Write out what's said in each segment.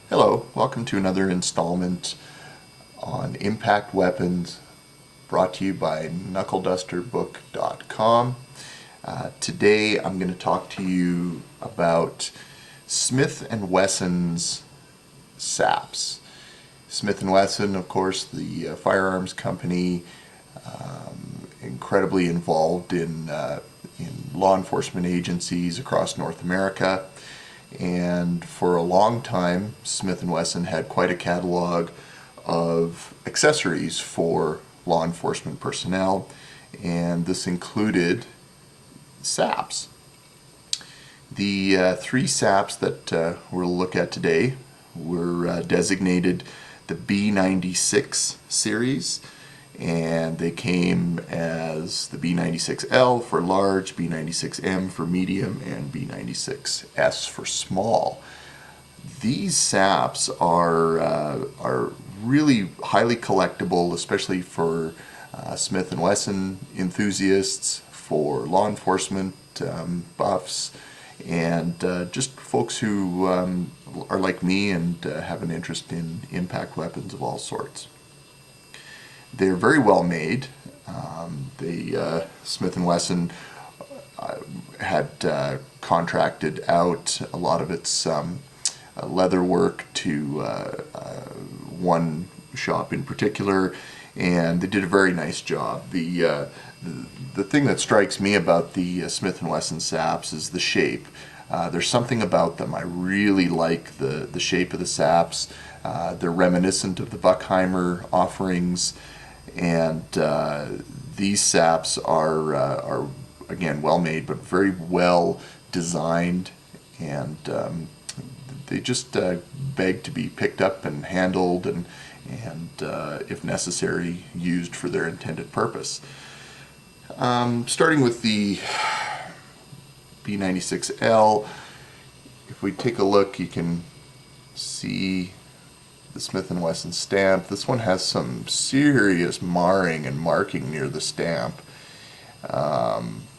Hello, welcome to another installment on impact weapons brought to you by knuckledusterbook.com. Today I'm going to talk to you about Smith & Wesson's Saps. Smith & Wesson, of course, the firearms company, incredibly involved in law enforcement agencies across North America. And for a long time, Smith & Wesson had quite a catalog of accessories for law enforcement personnel, and this included SAPs. The three SAPs that we'll look at today were designated the B96 series, and they came as the B96L for large, B96M for medium, and B96S for small. These SAPs are really highly collectible, especially for Smith & Wesson enthusiasts, for law enforcement buffs, and just folks who are like me and have an interest in impact weapons of all sorts. They're very well made. Smith & Wesson had contracted out a lot of its leather work to one shop in particular, and they did a very nice job. The thing that strikes me about the Smith & Wesson Saps is the shape. There's something about them. I really like the shape of the Saps. They're reminiscent of the Bucheimer offerings, and these Saps are again well made, but very well designed, and they just beg to be picked up and handled, and if necessary, used for their intended purpose. Starting with the B96L, if we take a look, you can see the Smith & Wesson stamp. This one has some serious marring and marking near the stamp.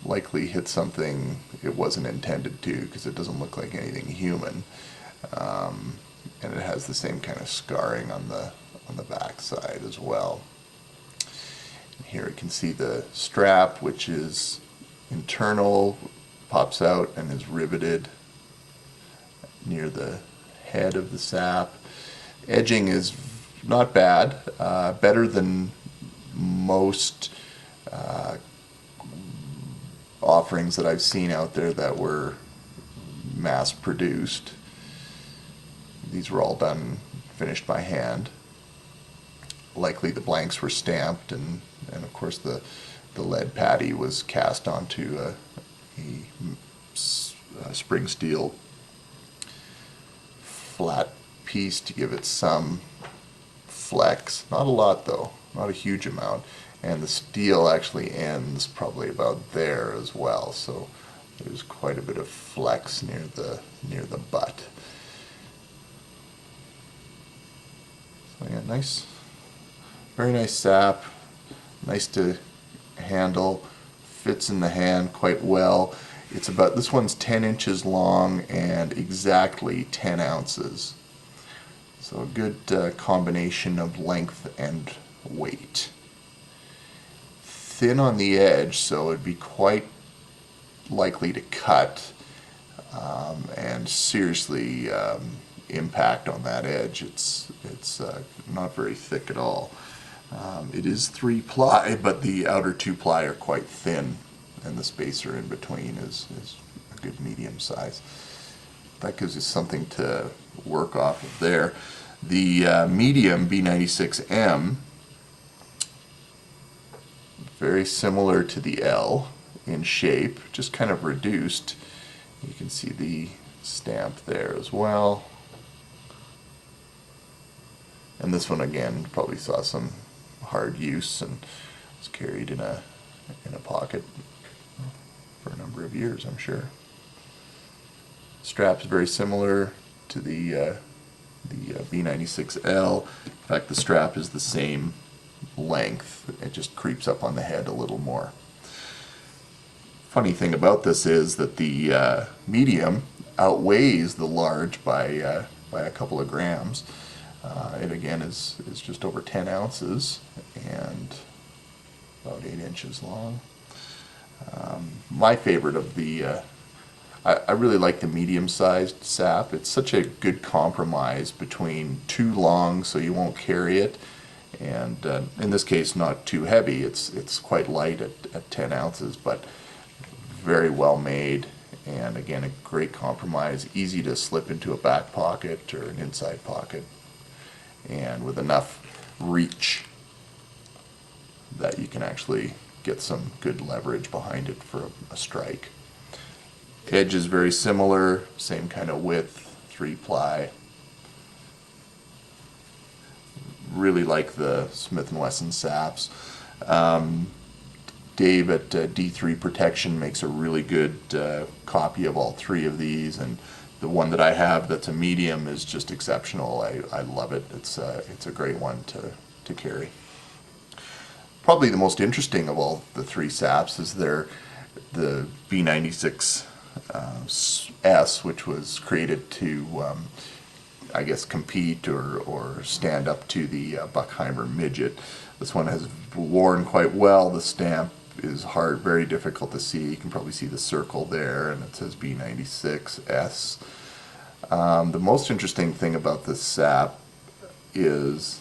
Likely hit something it wasn't intended to, because it doesn't look like anything human. And it has the same kind of scarring on the back side as well. And here you can see the strap, which is internal, pops out and is riveted near the head of the sap. Edging is not bad, better than most offerings that I've seen out there that were mass produced. These were all finished by hand. Likely the blanks were stamped, and of course the lead patty was cast onto a spring steel flat piece to give it some flex. Not a lot though, not a huge amount, and the steel actually ends probably about there as well, so there's quite a bit of flex near the butt. So yeah, nice, very nice sap, nice to handle, fits in the hand quite well. It's about, this one's 10 inches long and exactly 10 ounces. So a good combination of length and weight. Thin on the edge, so it'd be quite likely to cut and seriously impact on that edge. It's not very thick at all. It is 3-ply, but the outer 2-ply are quite thin, and the spacer in between is a good medium size. That gives us something to work off of there. The medium B96M, very similar to the L in shape, just kind of reduced. You can see the stamp there as well. And this one again probably saw some hard use and was carried in a pocket for a number of years, I'm sure. Strap's very similar to the B96L. In fact, the strap is the same length. It just creeps up on the head a little more. Funny thing about this is that the medium outweighs the large by by a couple of grams. It again is just over 10 ounces and about 8 inches long. My favorite of the I really like the medium-sized sap. It's such a good compromise between too long so you won't carry it, and in this case not too heavy. It's quite light at 10 ounces, but very well made, and again a great compromise, easy to slip into a back pocket or an inside pocket, and with enough reach that you can actually get some good leverage behind it for a strike. Edge is very similar, same kind of width, 3-ply. Really like the Smith & Wesson Saps. Dave at D3 Protection makes a really good copy of all three of these, and the one that I have that's a medium is just exceptional. I love it. It's a great one to carry. Probably the most interesting of all the three saps is the B96 S, which was created to I guess compete or stand up to the Bucheimer midget. This one has worn quite well. The stamp is hard, very difficult to see. You can probably see the circle there, and it says B96S. The most interesting thing about this sap is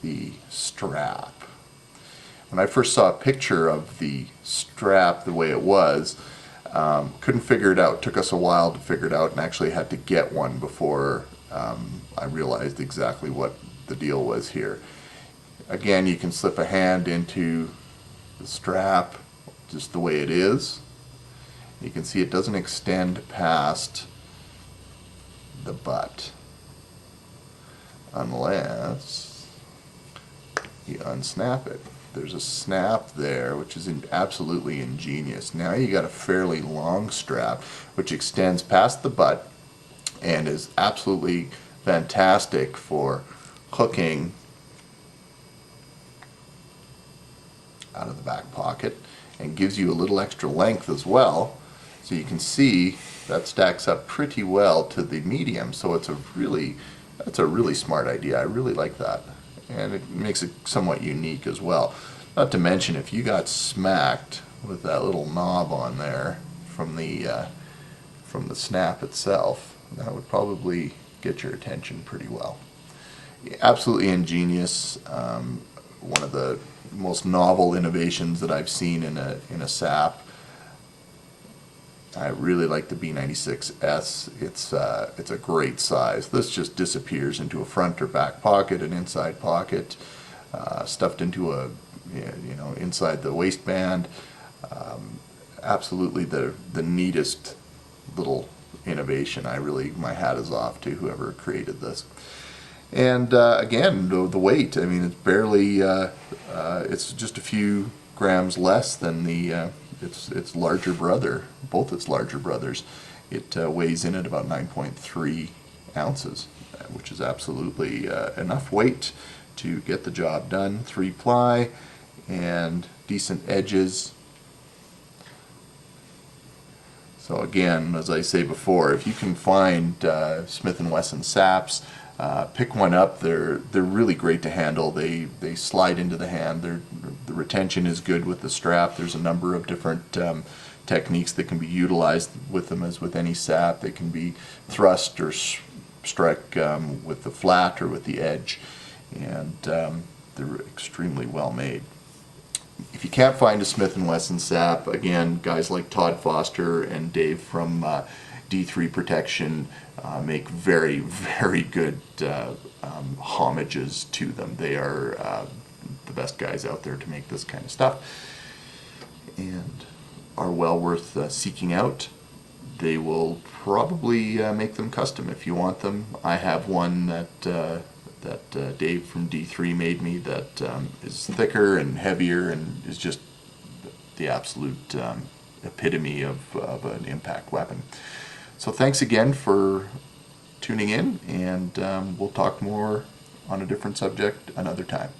the strap. When I first saw a picture of the strap the way it was, couldn't figure it out. Took us a while to figure it out, and actually had to get one before I realized exactly what the deal was here. Again, you can slip a hand into the strap just the way it is. You can see it doesn't extend past the butt unless you unsnap it. There's a snap there, which is absolutely ingenious. Now you got a fairly long strap which extends past the butt and is absolutely fantastic for hooking out of the back pocket, and gives you a little extra length as well. So you can see that stacks up pretty well to the medium. So that's a really smart idea. I really like that, and it makes it somewhat unique as well. Not to mention, if you got smacked with that little knob on there from the snap itself, that would probably get your attention pretty well. Absolutely ingenious. One of the most novel innovations that I've seen in a sap. I really like the B96S. It's a great size. This just disappears into a front or back pocket, an inside pocket, stuffed into a inside the waistband. Absolutely the neatest little innovation. My hat is off to whoever created this. And again, the weight. I mean, it's barely. It's just a few grams less than its larger brother. Both its larger brothers. It weighs in at about 9.3 ounces, which is absolutely enough weight to get the job done. 3-ply and decent edges. So again, as I say before, if you can find Smith & Wesson Saps, pick one up. They're really great to handle. They slide into the hand. The retention is good with the strap. There's a number of different techniques that can be utilized with them, as with any sap. They can be thrust or struck with the flat or with the edge, and they're extremely well made. If you can't find a Smith & Wesson sap, again, guys like Todd Foster and Dave from D3 Protection make very, very good homages to them. They are the best guys out there to make this kind of stuff, and are well worth seeking out. They will probably make them custom if you want them. I have one that Dave from D3 made me that is thicker and heavier and is just the absolute epitome of an impact weapon. So thanks again for tuning in, and we'll talk more on a different subject another time.